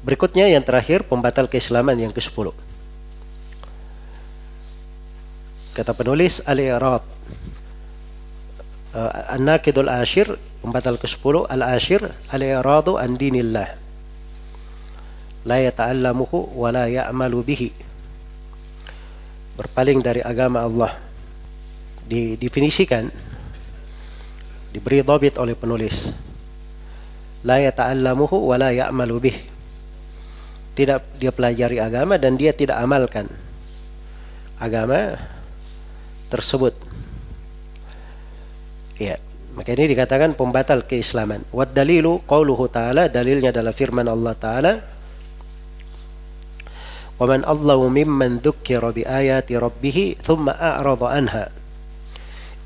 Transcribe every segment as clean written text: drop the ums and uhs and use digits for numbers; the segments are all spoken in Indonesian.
Berikutnya yang terakhir, pembatal keislaman yang ke-10. Kata penulis al-i'rad, an-naqidul ashir, pembatal ke-10, al-ashir al-i'radu an dinillah la yata'allamuhu wa la ya'malu bihi. Berpaling dari agama Allah. Didefinisikan, diberi dhabit oleh penulis. La yata'allamuhu wa la ya'malu bihi. Tidak dia pelajari agama dan dia tidak amalkan agama tersebut. Ya, maka ini dikatakan pembatal keislaman. Wad dalilu qauluhu ta'ala, dalilnya adalah firman Allah Ta'ala, "Wa man adlamu mimman dzukkira bi ayati rabbih thumma a'rada anha.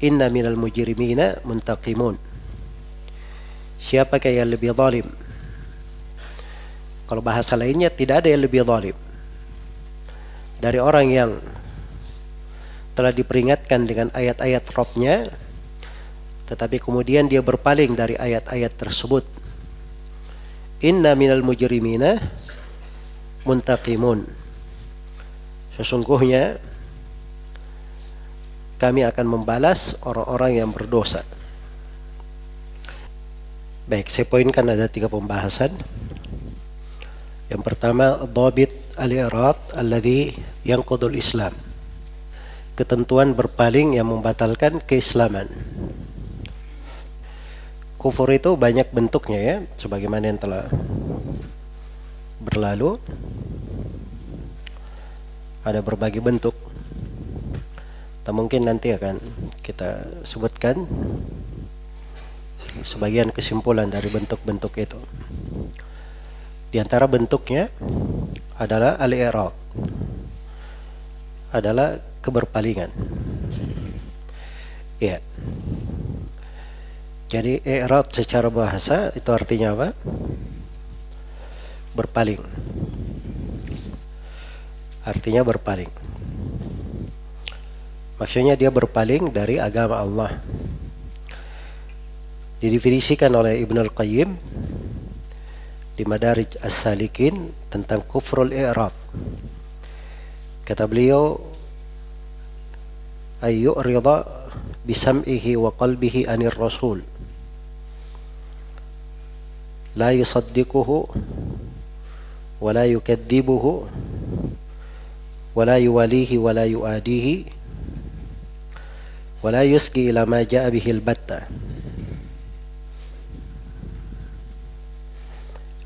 Inna minal mujrimina muntaqimun." Siapakah yang lebih zalim? Kalau bahasa lainnya, tidak ada yang lebih zalim dari orang yang telah diperingatkan dengan ayat-ayat Rabb-nya, tetapi kemudian dia berpaling dari ayat-ayat tersebut. Inna minal mujrimina muntaqimun. Sesungguhnya kami akan membalas orang-orang yang berdosa. Baik, saya poinkan ada 3 pembahasan. Yang pertama, dhabit al-i'rad alladhi yanqudul Islam. Ketentuan berpaling yang membatalkan keislaman. Kufur itu banyak bentuknya ya, sebagaimana yang telah berlalu. Ada berbagai bentuk. Mungkin nanti akan kita sebutkan sebagian kesimpulan dari bentuk-bentuk itu. Di antara bentuknya adalah al-i'rad, adalah keberpalingan. Ya. Jadi i'rad secara bahasa itu artinya apa? Berpaling. Artinya berpaling. Maksudnya dia berpaling dari agama Allah. Didefinisikan oleh Ibnu Al-Qayyim di Madarij As-Salikin tentang kufrul i'rad. Kata beliau, ayyu'rida bisam'ihi wa qalbihi anir rasul, la yusaddiquhu wa la yukadzibuhu wa la yuwalihi wa la yuadihi wa la yusgi ila ma ja'a bihi al-batta.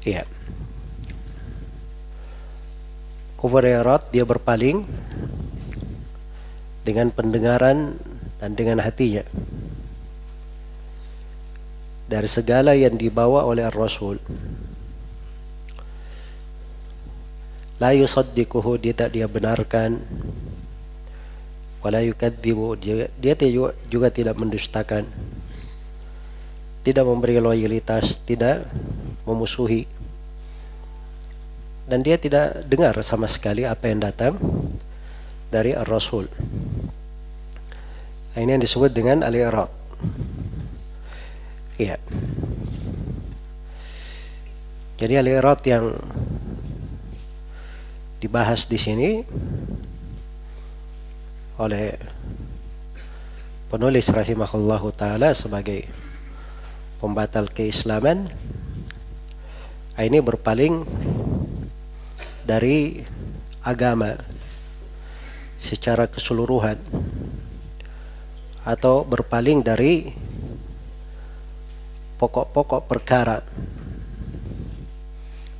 Ya. Kufur i'rad, dia berpaling dengan pendengaran dan dengan hatinya dari segala yang dibawa oleh Ar-Rasul. La yusaddiquhu, dia benarkan. Wala yukadzibu, dia juga tidak mendustakan. Tidak memberi loyalitas, tidak memusuhi. Dan dia tidak dengar sama sekali apa yang datang dari Ar-Rasul. Ini yang disebut dengan al-i'rad. Iya. Jadi al-i'rad yang dibahas di sini oleh penulis rahimahullahu ta'ala sebagai pembatal keislaman, ini berpaling dari agama secara keseluruhan, atau berpaling dari pokok-pokok perkara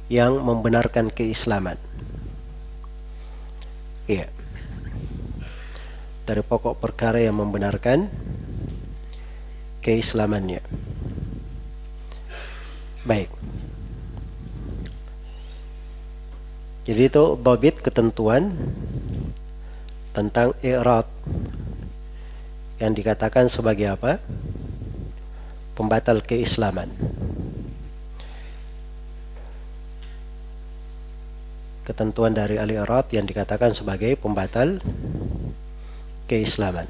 yang membenarkan keislaman. Iya. Dari pokok perkara yang membenarkan keislamannya. Baik. Jadi itu dhabit, ketentuan tentang i'rad yang dikatakan sebagai apa? Pembatal keislaman. Ketentuan dari al-i'rad yang dikatakan sebagai pembatal keislaman.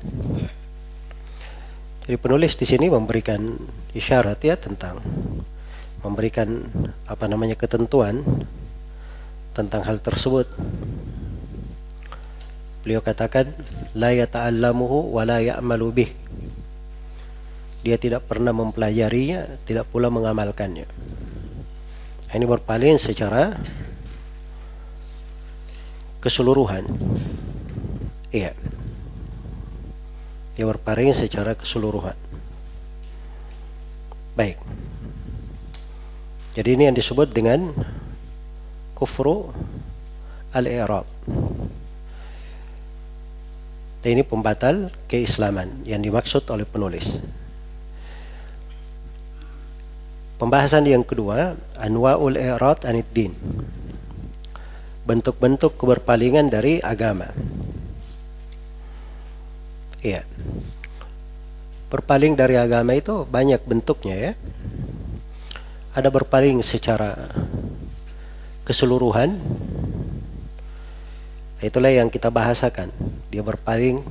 Jadi penulis di sini memberikan isyarat ya, tentang memberikan ketentuan tentang hal tersebut. Beliau katakan, la yata'allamuhu wa la ya'malu bih. Dia tidak pernah mempelajarinya, tidak pula mengamalkannya. Ini berpaling secara keseluruhan. Iya. Dia berpaling secara keseluruhan. Baik. Jadi ini yang disebut dengan kufru al-i'rad. Dan ini pembatal keislaman yang dimaksud oleh penulis. Pembahasan yang kedua, anwa'ul i'rad anid din. Bentuk-bentuk keberpalingan dari agama. Iya. Berpaling dari agama itu banyak bentuknya ya. Ada berpaling secara keseluruhan. Itulah yang kita bahasakan. Dia berpaling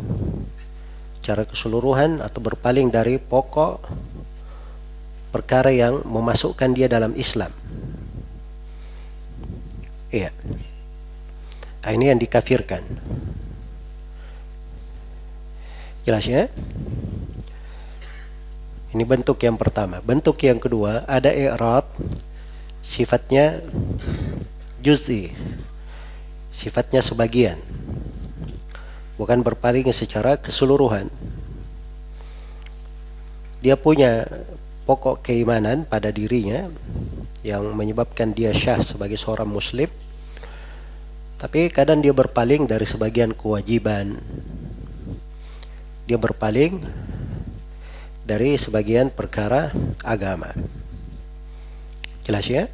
secara keseluruhan atau berpaling dari pokok perkara yang memasukkan dia dalam Islam. Iya. Ini yang dikafirkan. Jelas ya? Ini bentuk yang pertama. Bentuk yang kedua, ada i'rad sifatnya juz'i. Sifatnya sebagian. Bukan berpaling secara keseluruhan. Dia punya pokok keimanan pada dirinya yang menyebabkan dia syah sebagai seorang muslim. Tapi kadang dia berpaling dari sebagian kewajiban. Dia berpaling dari sebagian perkara agama. Jelas ya?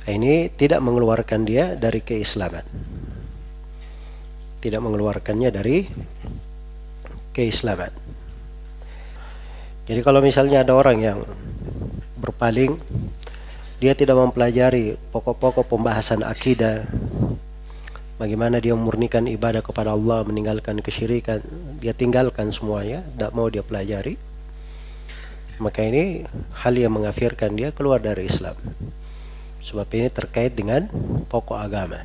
Ini tidak mengeluarkan dia dari keislaman. Tidak mengeluarkannya dari keislaman. Jadi kalau misalnya ada orang yang berpaling, dia tidak mempelajari pokok-pokok pembahasan akidah, bagaimana dia memurnikan ibadah kepada Allah, meninggalkan kesyirikan, dia tinggalkan semuanya, tidak mau dia pelajari, maka ini hal yang mengkafirkan dia keluar dari Islam. Sebab ini terkait dengan pokok agama.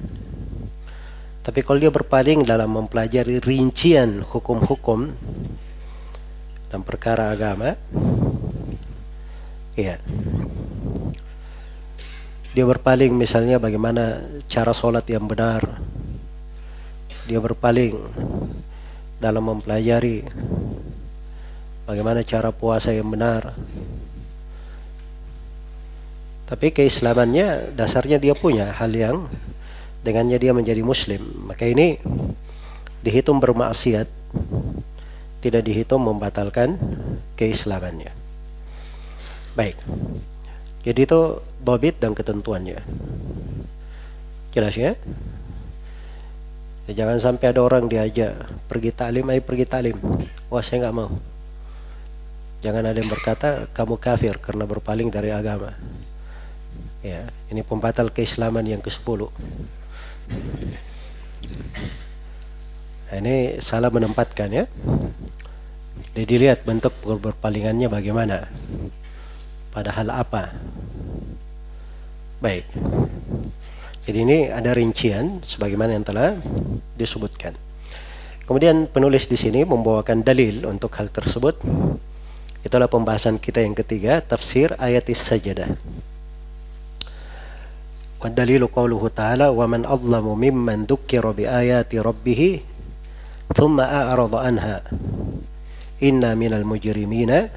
Tapi kalau dia berpaling dalam mempelajari rincian hukum-hukum dan perkara agama, iya, dia berpaling misalnya bagaimana cara sholat yang benar, dia berpaling dalam mempelajari bagaimana cara puasa yang benar, tapi keislamannya dasarnya dia punya hal yang dengannya dia menjadi muslim, maka ini dihitung bermaksiat, tidak dihitung membatalkan keislamannya. Baik, jadi itu dhabit dan ketentuannya. Jelas ya? Jangan sampai ada orang diajak pergi taklim, ayo pergi taklim. Wah, saya nggak mau. Jangan ada yang berkata kamu kafir karena berpaling dari agama. Ya, ini pembatal keislaman yang ke-10. Nah, ini salah menempatkan ya. Jadi dilihat bentuk berpalingannya bagaimana. Padahal apa? Baik. Jadi ini ada rincian sebagaimana yang telah disebutkan. Kemudian penulis di sini membawakan dalil untuk hal tersebut. Itulah pembahasan kita yang ketiga, tafsir ayat as-sajdah. Wa dalilu qauluhu ta'ala wa man adlamu mimman dzukkira bi ayati rabbih thumma a'rada anha inna minal mujrimina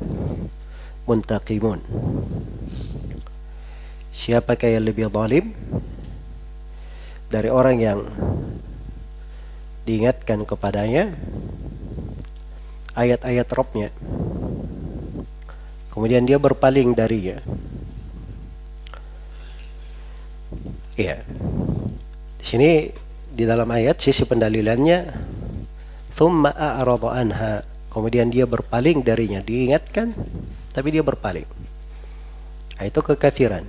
muntaqimun. Siapakah yang lebih zalim dari orang yang diingatkan kepadanya ayat-ayat Rabb-nya, kemudian dia berpaling darinya. Iya. Di sini di dalam ayat sisi pendalilannya thumma a'rada anha, kemudian dia berpaling darinya, diingatkan tapi dia berpaling. Nah, itu kekafiran.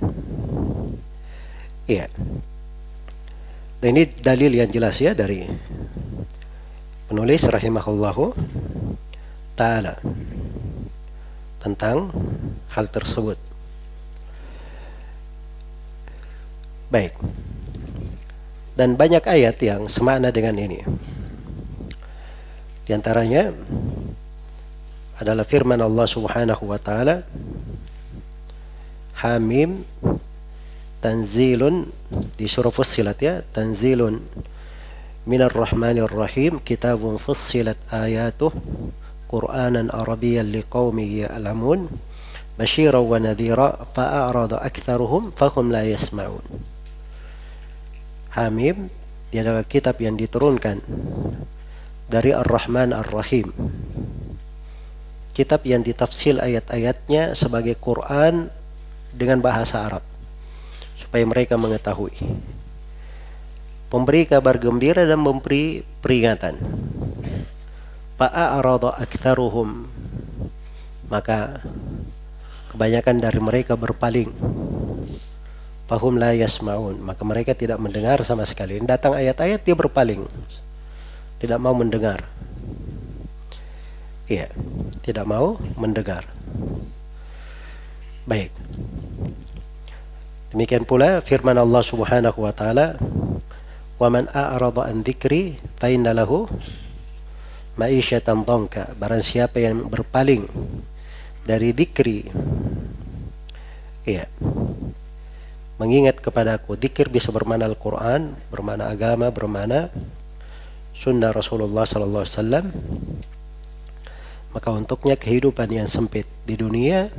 Iya. Dan ini dalil yang jelas ya dari penulis rahimahullahu ta'ala tentang hal tersebut. Baik. Dan banyak ayat yang semakna dengan ini. Di antaranya adalah firman Allah Subhanahu wa taala, Hamim tanzilun, di surah Fussilat ya, tanzilun minar rahmanir rahim, kitabun fussilat ayatuh Qur'anan arabiyyan liqaumin ya'lamun basyiran wa nadhira fa'arada aktsaruhum fahum la yasma'un. Hamim, dia adalah kitab yang diturunkan dari Ar-Rahman Ar-Rahim, kitab yang ditafsir ayat-ayatnya sebagai Quran dengan bahasa Arab supaya mereka mengetahui, memberi kabar gembira dan memberi peringatan. Fa'arada aktsaruhum, maka kebanyakan dari mereka berpaling. Fahum la yasma'un, maka mereka tidak mendengar sama sekali. Datang ayat-ayat dia berpaling, tidak mau mendengar. Iya, tidak mau mendengar. Baik. Demikian pula firman Allah Subhanahu wa taala, "Wa man a'rada an dzikri fa inna lahu ma'isyatan dhanka." Barang siapa yang berpaling dari dzikri, iya, mengingat kepadaku. Dzikir bisa bermakna Al-Quran, bermakna agama, bermakna sunnah Rasulullah sallallahu alaihi wasallam. Maka untuknya kehidupan yang sempit di dunia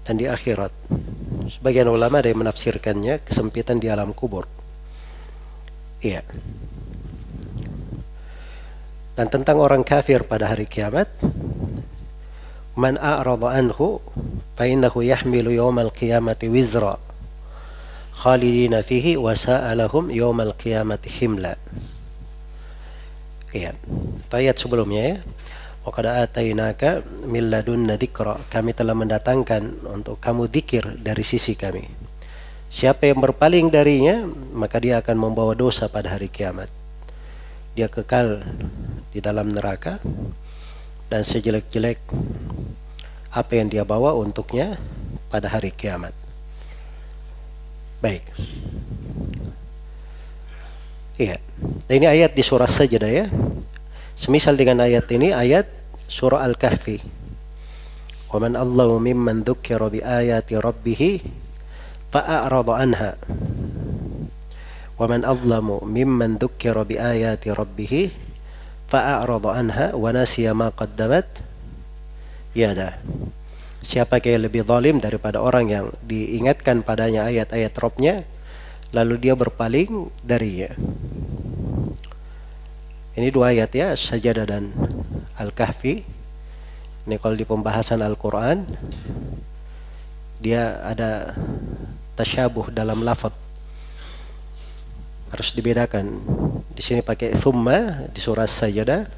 dan di akhirat. Sebagian ulama ada yang menafsirkannya kesempitan di alam kubur. Iya. Dan tentang orang kafir pada hari kiamat, man a'rada anhu fa innahu yahmilu yawmal qiyamati wizra khalidina fihi wa sa'alahum yawmal qiyamati himla. Iya. Ayat sebelumnya ya. Wa qad atainaka min ladunna dzikra, kami telah mendatangkan untuk kamu dzikir dari sisi kami. Siapa yang berpaling darinya, maka dia akan membawa dosa pada hari kiamat. Dia kekal di dalam neraka, dan sejelek-jelek apa yang dia bawa untuknya pada hari kiamat. Baik. Iya. Nah, ini ayat di surah Sajdah ya. Semisal dengan ayat ini, ayat surah Al-Kahfi. Wa man Allahu mimman dzukira bi ayati rabbih fa'arada anha. Wa man Allahu mimman dzukira bi ayati rabbih fa'arada anha wa nasiya ma qaddamat yadah. Siapa yang lebih zalim daripada orang yang diingatkan padanya ayat-ayat Rabb-nya lalu dia berpaling darinya. Ini dua ayat ya, Sajdah dan Al-Kahfi. Ini kalau di pembahasan Al-Quran dia ada tasyabuh dalam lafaz, harus dibedakan. Di sini pakai thumma di surah Sajdah,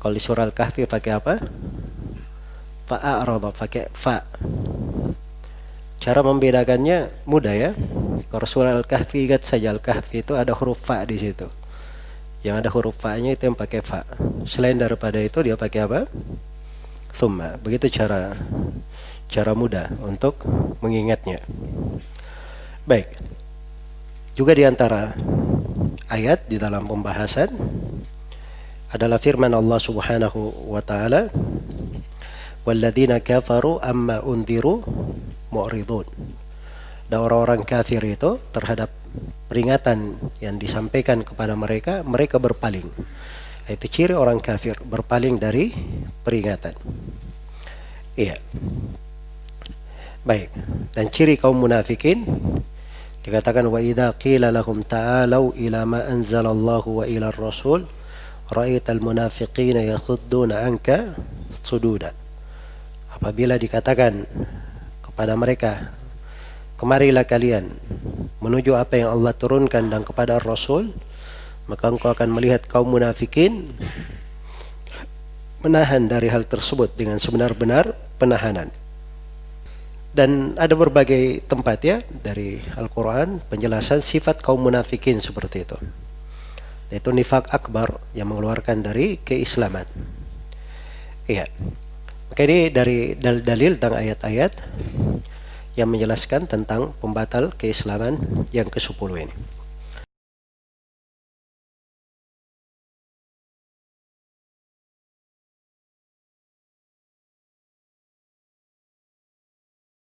kalau di surah Al-Kahfi pakai apa? Fa'arada, pakai fa. Cara membedakannya mudah ya. Kalau surah Al-Kahfi, ingat saja Al-Kahfi itu ada huruf fa di situ. Yang ada huruf fa-nya itu yang pakai fa. Selain daripada itu dia pakai apa? Thumma. Begitu cara mudah untuk mengingatnya. Baik. Juga di antara ayat di dalam pembahasan adalah firman Allah Subhanahu wa taala, "Walladzina kafaru amma undziru mu'ridun." Dan orang-orang kafir itu terhadap peringatan yang disampaikan kepada mereka, mereka berpaling. Itu ciri orang kafir, berpaling dari peringatan. Iya. Baik. Dan ciri kaum munafikin dikatakan, wa idza qila lahum ta'alu ila ma anzalallahu wa ila ar-rasul ra'aital munafiqina yasudduna anka sududa. Apabila dikatakan kepada mereka, kemarilah kalian menuju apa yang Allah turunkan dan kepada Rasul, maka engkau akan melihat kaum munafikin menahan dari hal tersebut dengan sebenar-benar penahanan. Dan ada berbagai tempat ya dari Al-Quran penjelasan sifat kaum munafikin seperti itu. Yaitu nifaq akbar yang mengeluarkan dari keislaman. Iya. Maka ini dari dalil tentang ayat-ayat yang menjelaskan tentang pembatal keislaman yang ke-10 ini.